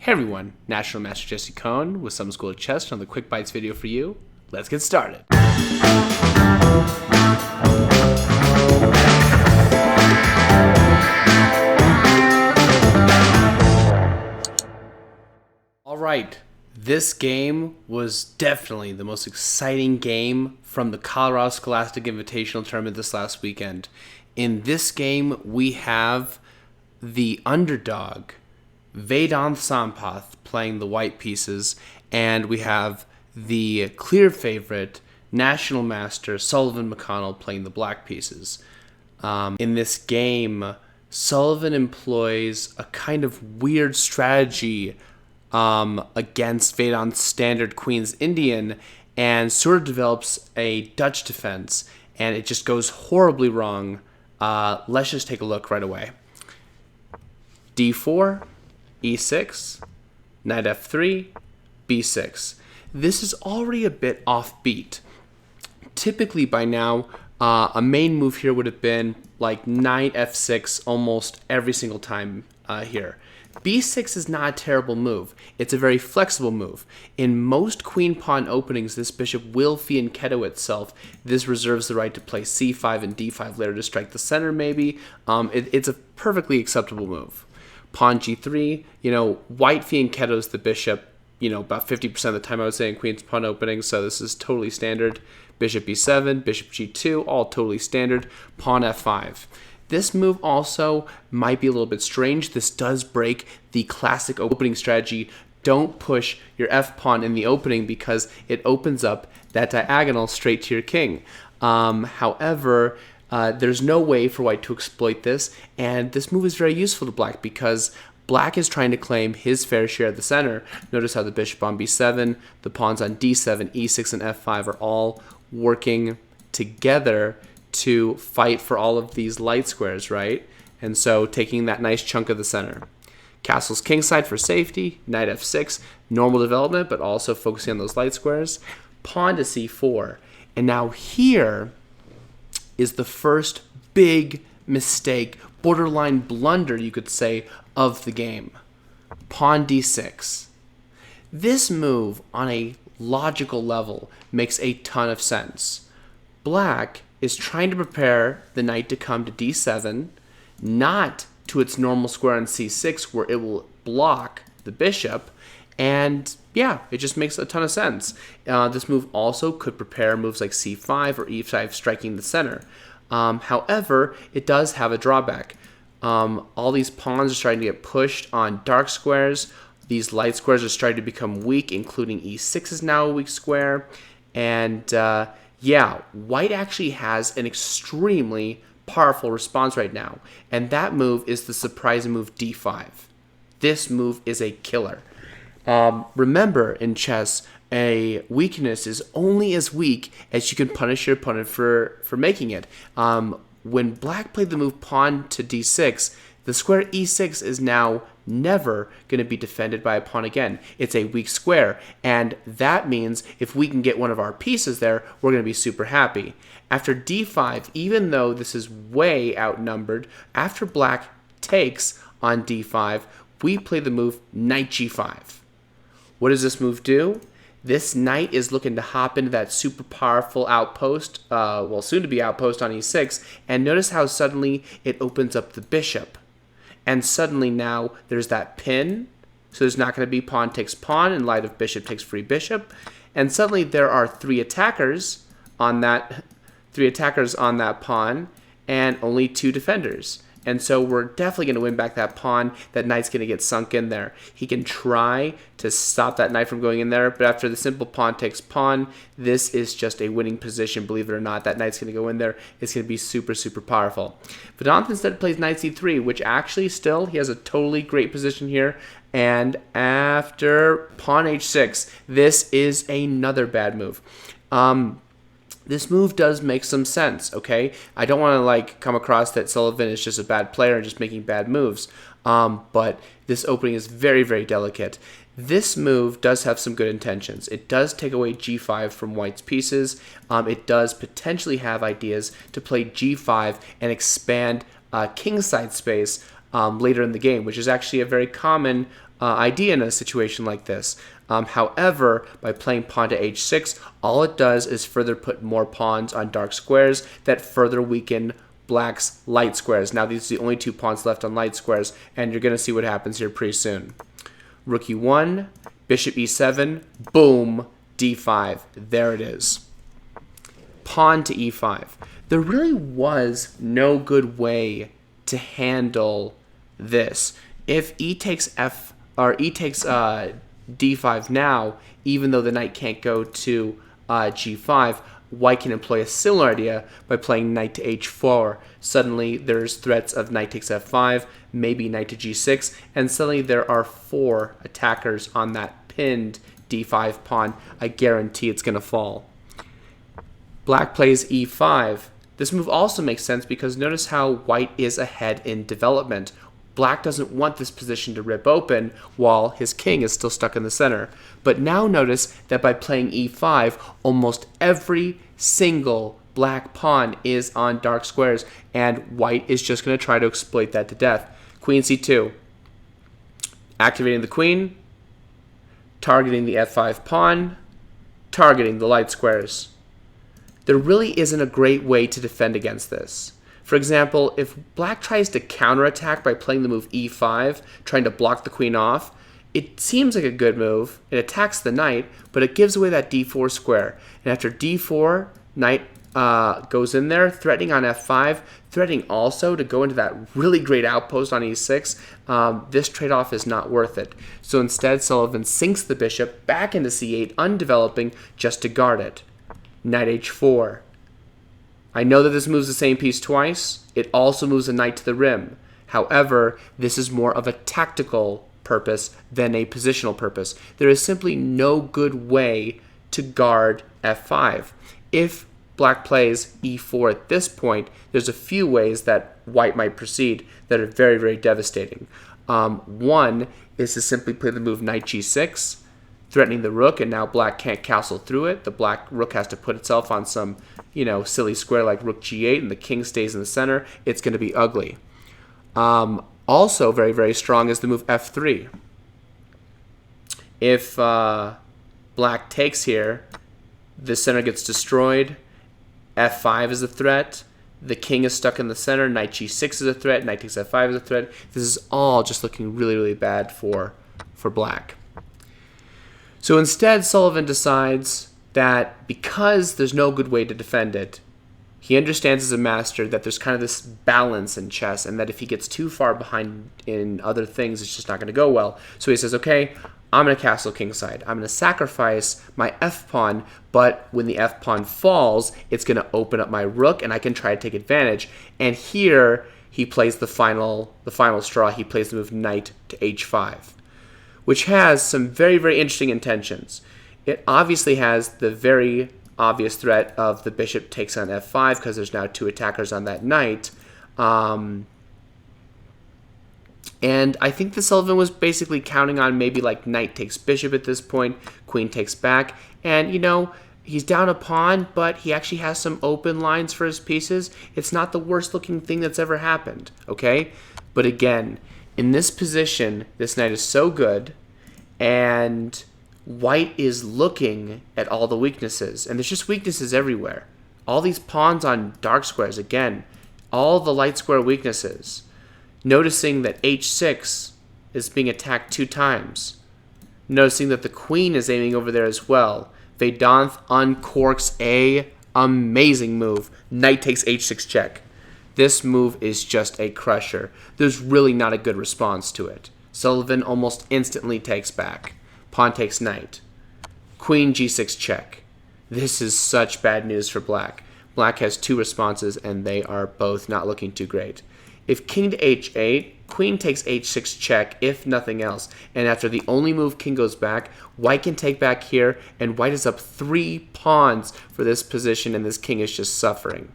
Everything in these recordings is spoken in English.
Hey everyone, National Master Jesse Cohn with some School of Chess on the Quick Bites video for you. Let's get started. Alright, this game was definitely the most exciting game from the Colorado Scholastic Invitational Tournament this last weekend. In this game, we have the underdog, Vedanth Sampath, playing the white pieces, and we have the clear favorite, National Master Sullivan McConnell, playing the black pieces. In this game, Sullivan employs a kind of weird strategy against Vedanth's standard Queen's Indian, and sort of develops a Dutch defense, and it just goes horribly wrong. Let's just take a look right away. D4, E6, Knight F3, B6. This is already a bit offbeat. Typically by now, a main move here would have been like Knight F6 almost every single time here. B6 is not a terrible move. It's a very flexible move. In most queen-pawn openings, this bishop will fianchetto itself. This reserves the right to play C5 and D5 later to strike the center, maybe. It's a perfectly acceptable move. Pawn G3, white fianchettos the bishop, about 50% of the time I would say in queen's pawn openings, so this is totally standard. Bishop B7, bishop G2, all totally standard. Pawn F5. This move also might be a little bit strange. This does break the classic opening strategy. Don't push your F-pawn in the opening because it opens up that diagonal straight to your king. However, there's no way for white to exploit this, and this move is very useful to black because black is trying to claim his fair share of the center. Notice how the bishop on B7, the pawns on D7, E6, and F5 are all working together to fight for all of these light squares, right? And so taking that nice chunk of the center. Castle's kingside for safety, Knight F6, normal development, but also focusing on those light squares. Pawn to C4. And now here is the first big mistake, borderline blunder, you could say, of the game. Pawn D6. This move, on a logical level, makes a ton of sense. Black is trying to prepare the knight to come to D7, not to its normal square on C6 where it will block the bishop, and yeah, it just makes a ton of sense. This move also could prepare moves like C5 or E5 striking the center. However, it does have a drawback. All these pawns are starting to get pushed on dark squares. These light squares are starting to become weak, including E6 is now a weak square, and yeah, white actually has an extremely powerful response right now, and that move is the surprising move D5. This move is a killer. Remember, in chess, a weakness is only as weak as you can punish your opponent for making it. When black played the move pawn to D6, the square E6 is now never going to be defended by a pawn again. It's a weak square, and that means if we can get one of our pieces there, we're going to be super happy. After D5, even though this is way outnumbered, after black takes on D5, we play the move Knight G5. What does this move do? This knight is looking to hop into that super powerful outpost, soon to be outpost on E6, and notice how suddenly it opens up the bishop. And suddenly now there's that pin, so there's not going to be pawn takes pawn in light of bishop takes free bishop. And suddenly there are three attackers on that pawn and only two defenders. And so we're definitely going to win back that pawn. That knight's going to get sunk in there. He can try to stop that knight from going in there, but after the simple pawn takes pawn, this is just a winning position, believe it or not. That knight's going to go in there. It's going to be super, super powerful. Vedanth instead plays knight c3, which actually still, he has a totally great position here. And after pawn h6, this is another bad move. This move does make some sense, okay? I don't want to come across that Sullivan is just a bad player and just making bad moves, but this opening is very, very delicate. This move does have some good intentions. It does take away G5 from white's pieces. It does potentially have ideas to play G5 and expand kingside space later in the game, which is actually a very common idea in a situation like this. However, by playing pawn to h6, all it does is further put more pawns on dark squares that further weaken black's light squares. Now these are the only 2 pawns left on light squares, and you're going to see what happens here pretty soon. Rook e1, bishop e7, boom, d5. There it is. Pawn to e5. There really was no good way to handle this. If e takes d5 now, even though the knight can't go to g5, white can employ a similar idea by playing knight to h4. Suddenly there's threats of knight takes f5, maybe knight to g6, and suddenly there are 4 attackers on that pinned d5 pawn. I guarantee it's going to fall. Black plays e5. This move also makes sense because notice how white is ahead in development. Black doesn't want this position to rip open while his king is still stuck in the center. But now notice that by playing e5, almost every single black pawn is on dark squares, and white is just going to try to exploit that to death. Queen c2. Activating the queen, targeting the f5 pawn, targeting the light squares. There really isn't a great way to defend against this. For example, if black tries to counterattack by playing the move e5, trying to block the queen off, it seems like a good move. It attacks the knight, but it gives away that d4 square. And after d4, knight goes in there, threatening on f5, threatening also to go into that really great outpost on e6. This trade-off is not worth it. So instead, Sullivan sinks the bishop back into c8, undeveloping, just to guard it. Knight h4. I know that this moves the same piece twice. It also moves a knight to the rim. However, this is more of a tactical purpose than a positional purpose. There is simply no good way to guard f5. If black plays e4 at this point, there's a few ways that white might proceed that are very, very devastating. One is to simply play the move knight g6, threatening the rook, and now black can't castle through it. The black rook has to put itself on some, silly square like rook g8, and the king stays in the center. It's going to be ugly. Also very, very strong is the move f3. If black takes here, the center gets destroyed. f5 is a threat. The king is stuck in the center. Knight g6 is a threat. Knight takes f5 is a threat. This is all just looking really, really bad for black. So instead, Sullivan decides that because there's no good way to defend it, he understands as a master that there's kind of this balance in chess, and that if he gets too far behind in other things, it's just not going to go well. So he says, okay, I'm going to castle kingside. I'm going to sacrifice my f-pawn, but when the f-pawn falls, it's going to open up my rook, and I can try to take advantage. And here, he plays the final straw. He plays the move knight to h5, which has some very, very interesting intentions. It obviously has the very obvious threat of the bishop takes on f5 because there's now 2 attackers on that knight. And I think that Sullivan was basically counting on maybe like knight takes bishop at this point, queen takes back, and he's down a pawn, but he actually has some open lines for his pieces. It's not the worst looking thing that's ever happened, okay? But again, in this position, this knight is so good, and white is looking at all the weaknesses, and there's just weaknesses everywhere. All these pawns on dark squares, again, all the light square weaknesses. Noticing that h6 is being attacked 2 times. Noticing that the queen is aiming over there as well. Vedanth uncorks a amazing move. Knight takes h6 check. This move is just a crusher. There's really not a good response to it. Sullivan almost instantly takes back. Pawn takes knight. Queen g6 check. This is such bad news for black. Black has 2 responses, and they are both not looking too great. If king to h8, queen takes h6 check, if nothing else. And after the only move king goes back, white can take back here, and white is up 3 pawns for this position, and this king is just suffering.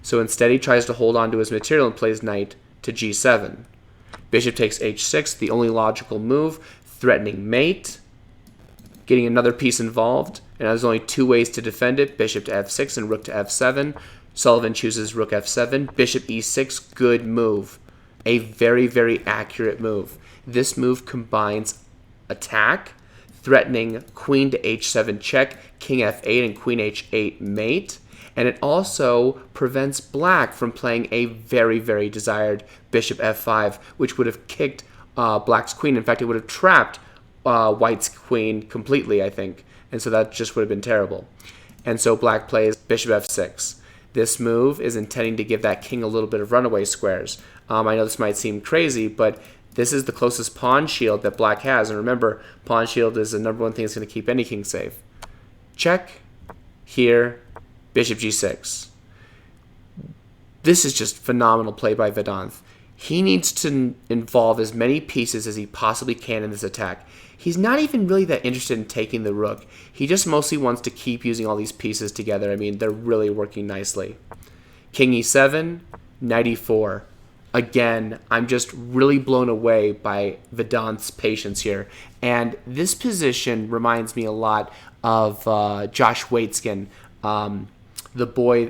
So instead he tries to hold on to his material and plays knight to g7. Bishop takes h6, the only logical move, threatening mate, getting another piece involved, and there's only 2 ways to defend it, bishop to f6 and rook to f7. Sullivan chooses rook f7, bishop e6, good move. A very, very accurate move. This move combines attack, threatening queen to h7 check, king f8, and queen h8 mate. And it also prevents black from playing a very, very desired bishop f5, which would have kicked black's queen. In fact, it would have trapped white's queen completely, I think. And so that just would have been terrible. And so black plays bishop f6. This move is intending to give that king a little bit of runaway squares. I know this might seem crazy, but this is the closest pawn shield that black has. And remember, pawn shield is the number one thing that's going to keep any king safe. Check. Here. Bishop g6. This is just phenomenal play by Vedanth. He needs to involve as many pieces as he possibly can in this attack. He's not even really that interested in taking the rook. He just mostly wants to keep using all these pieces together. I mean, they're really working nicely. King e7, knight e4. Again, I'm just really blown away by Vedanth's patience here. And this position reminds me a lot of Josh Waitzkin, the boy,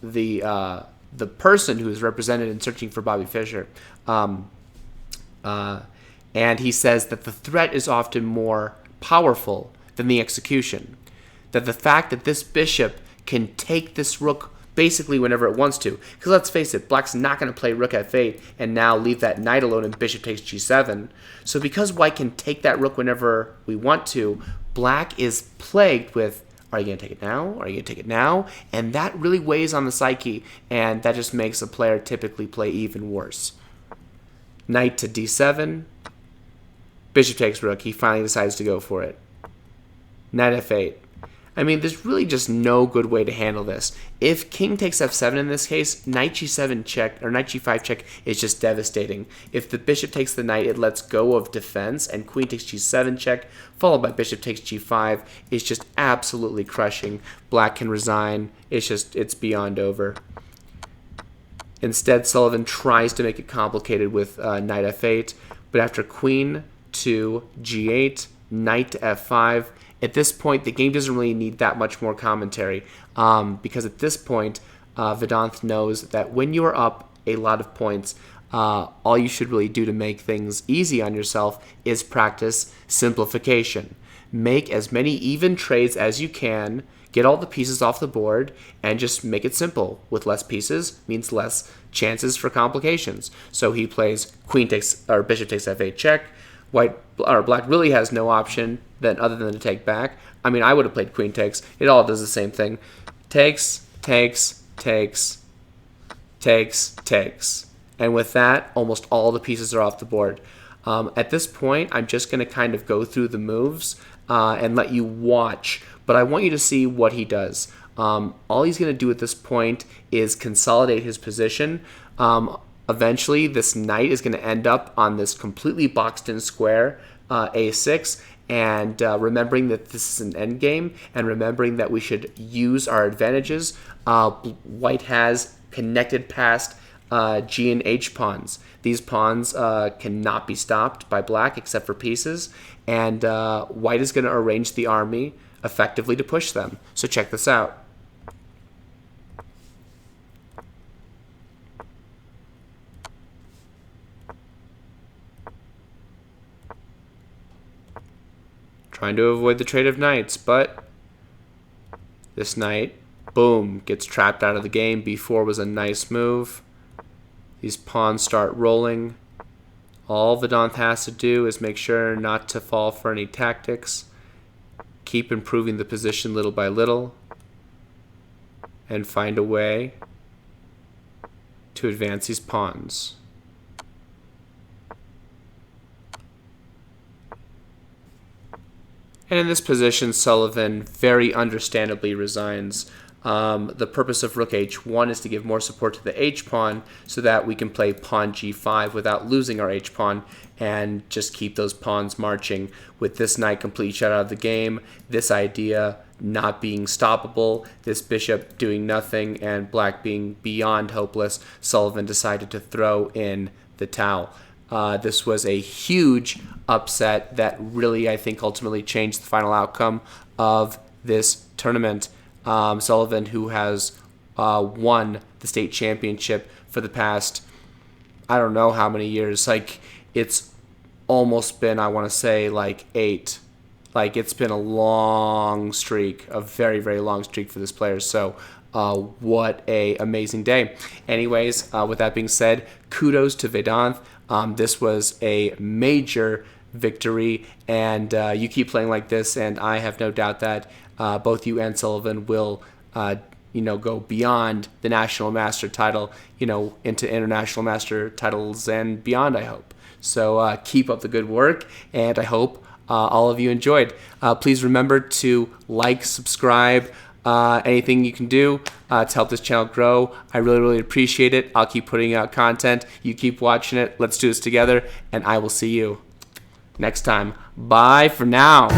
the person who is represented in Searching for Bobby Fischer. And he says that the threat is often more powerful than the execution. That the fact that this bishop can take this rook basically whenever it wants to. Because let's face it, black's not going to play rook f8 and now leave that knight alone and bishop takes g7. So because white can take that rook whenever we want to, black is plagued with, are you going to take it now? Are you going to take it now? And that really weighs on the psyche, and that just makes a player typically play even worse. Knight to d7. Bishop takes rook. He finally decides to go for it. Knight f8. I mean, there's really just no good way to handle this. If king takes f7 in this case, knight g7 check, or knight g5 check is just devastating. If the bishop takes the knight, it lets go of defense, and queen takes g7 check, followed by bishop takes g5, is just absolutely crushing. Black can resign. It's beyond over. Instead, Sullivan tries to make it complicated with knight f8, but after queen to g8, knight to f5, at this point, the game doesn't really need that much more commentary because at this point, Vedanth knows that when you are up a lot of points, all you should really do to make things easy on yourself is practice simplification. Make as many even trades as you can, get all the pieces off the board, and just make it simple. With less pieces means less chances for complications. So he plays queen takes or bishop takes f8 check. White or black really has no option other than to take back. I mean, I would have played queen takes. It all does the same thing. Takes, takes, takes, takes, takes. And with that, almost all the pieces are off the board. At this point, I'm just going to kind of go through the moves and let you watch. But I want you to see what he does. All he's going to do at this point is consolidate his position. Eventually, this knight is going to end up on this completely boxed-in square, a6, and remembering that this is an endgame, and remembering that we should use our advantages, white has connected past g and h pawns. These pawns cannot be stopped by black except for pieces, and white is going to arrange the army effectively to push them. So check this out. Trying to avoid the trade of knights, but this knight, boom, gets trapped out of the game. b4 was a nice move. These pawns start rolling. All Vedanth has to do is make sure not to fall for any tactics. Keep improving the position little by little. And find a way to advance these pawns. And in this position, Sullivan very understandably resigns. The purpose of rook h1 is to give more support to the h-pawn so that we can play pawn g5 without losing our h-pawn and just keep those pawns marching. With this knight completely shut out of the game, this idea not being stoppable, this bishop doing nothing, and black being beyond hopeless, Sullivan decided to throw in the towel. This was a huge upset that really, I think, ultimately changed the final outcome of this tournament. Sullivan, who has won the state championship for the past, I don't know how many years. Like, it's almost been, I want to say, like 8. Like, it's been a long streak, a very, very long streak for this player. So what a amazing day. Anyways, with that being said, kudos to Vedanth. This was a major victory, and you keep playing like this, and I have no doubt that both you and Sullivan will go beyond the National Master title, into International Master titles and beyond, I hope. So keep up the good work, and I hope all of you enjoyed. Please remember to like, subscribe, anything you can do to help this channel grow. I really, really appreciate it. I'll keep putting out content. You keep watching it. Let's do this together, and I will see you next time. Bye for now.